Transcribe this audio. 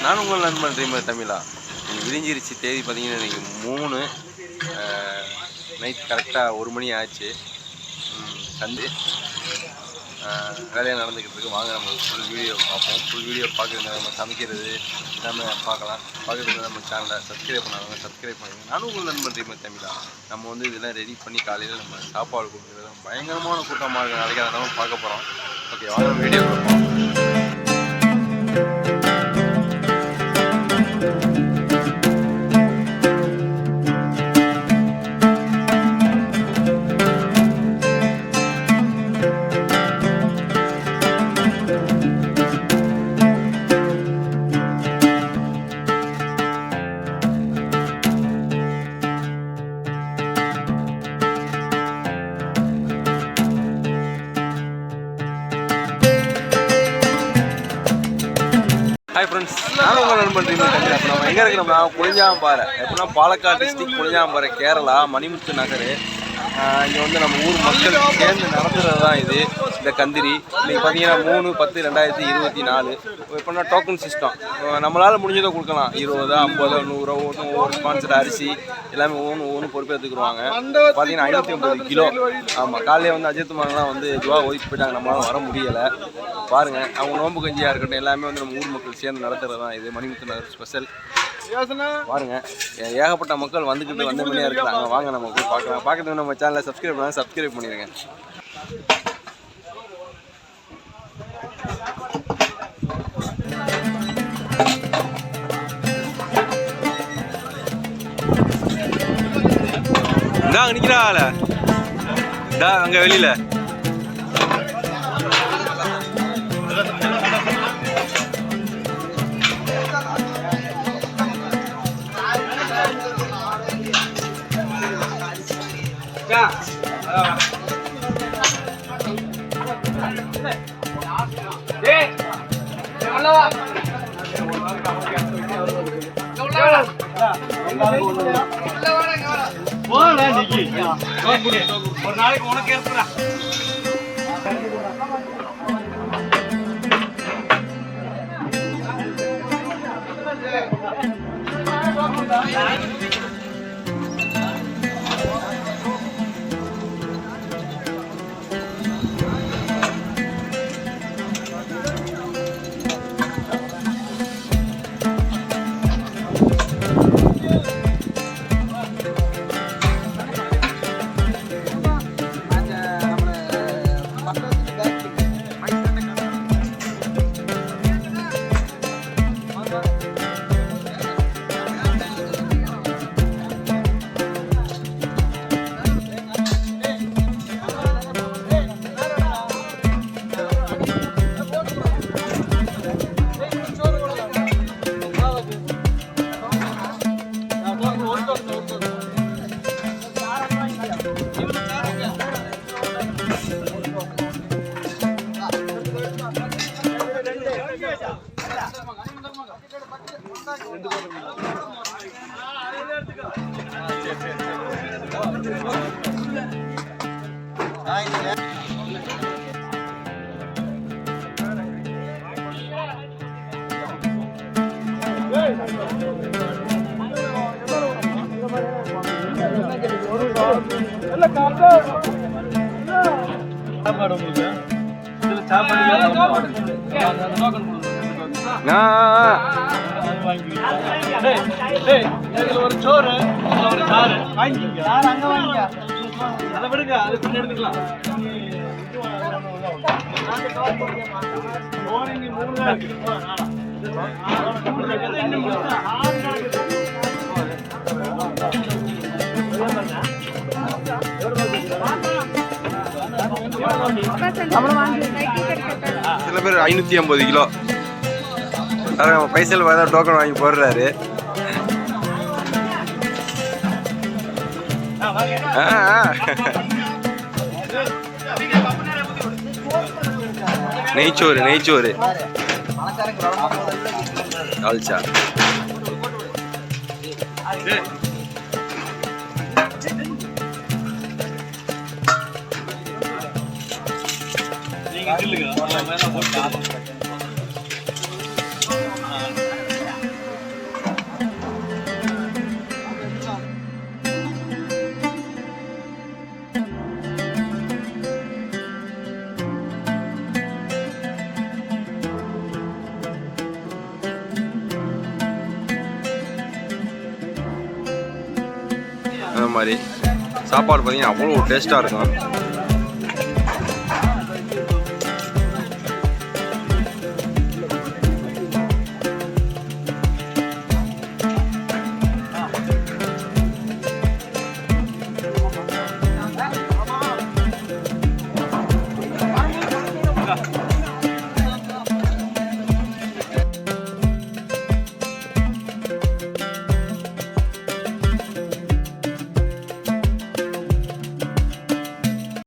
நான் உங்கள் நண்பன் ட்ரீமர் தமிழா. நீங்கள் விரிஞ்சிருச்சு. தேதி பார்த்தீங்கன்னா இன்றைக்கி 3 நைட் கரெக்டாக 1 மணி ஆச்சு. சந்து வேலையாக நடந்துக்கிட்டு இருக்கு. வாங்க நம்ம ஃபுல் வீடியோ பார்ப்போம். ஃபுல் வீடியோ பார்க்குறது நம்ம சமைக்கிறது எல்லாமே பார்க்கலாம். பார்க்குறது நம்ம சேனலை சப்ஸ்கிரைப் பண்ணாங்க, சப்ஸ்கிரைப் பண்ணுங்கள். நானும் உங்கள் நண்பன் ட்ரீமர் தமிழா. நம்ம வந்து இதெல்லாம் ரெடி பண்ணி காலையில் நம்ம சாப்பாடு கொடுக்குறது பயங்கரமான கூட்டமாக இருக்குது. நாளைக்கு அதை நம்ம பார்க்க போகிறோம். ஓகே, வாங்க வீடியோ பார்ப்போம். ஹாய் ஃப்ரெண்ட்ஸ், நானும் உங்கள் நண்பன் ட்ரீமர் தமிழா. இப்போ நம்ம எங்கே இருக்கிறோம்னா புளிஞ்சாம்பாறை. எப்படின்னா பாலக்காடு டிஸ்ட்ரிக்ட் புளிஞ்சாம்பாறை, கேரளா, மணிமுத்து நகர். இங்கே வந்து நம்ம ஊர் மக்கள் சேர்ந்து நடத்துகிறது தான் இது இந்த கந்திரி. இன்றைக்கி பார்த்தீங்கன்னா 3/10/2024. எப்படின்னா டோக்கன் சிஸ்டம். நம்மளால் முடிஞ்சதை கொடுக்கலாம். 20, 50, 100 ஒவ்வொரு ஸ்பான்சர் அரிசி எல்லாமே ஒவ்வொன்று பொறுப்பேற்றுக்குருவாங்க. பார்த்தீங்கன்னா 550 கிலோ. ஆமாம், காலையில் வந்து அஜித் மகன்லாம் வந்து இதுவாக ஒதுக்கி போயிட்டாங்க. நம்மளால் வர முடியலை. பாருங்கள், அவங்க நோம்பு கஞ்சியாக இருக்கட்டும் எல்லாமே வந்து நம்ம ஊர் மக்கள் சேர்ந்து நடத்துகிறது தான் இது மணிமுத்து நகர் ஸ்பெஷல். பாருங்கள், ஏகப்பட்ட மக்கள் வந்துக்கிட்டு வந்த மணியாக இருக்கிறாங்க. வாங்க நம்ம போய் பார்க்கலாம். பார்க்கறது நம்ம சேனலை சப்ஸ்கிரைப் பண்ணால் சப்ஸ்கிரைப் பண்ணிடுங்க. இதான் நிற்கிறாள் அங்கே வெளியில். ஒரு நாளைக்கு உனக்கு ஏற்படா. ஒரு சோறு ஒரு சாறு அதை விடுங்க, அது பின்ன எடுத்துக்கலாம். சில பேர் 550 கிலோ பைசல் டோக்கன் வாங்கி போடுறாரு. நெய்ச்சோறு தால்ச்சா. அந்த மாதிரி சாப்பாடு பார்த்தீங்கன்னா அவ்வளோ டேஸ்ட்டாக இருக்கும்.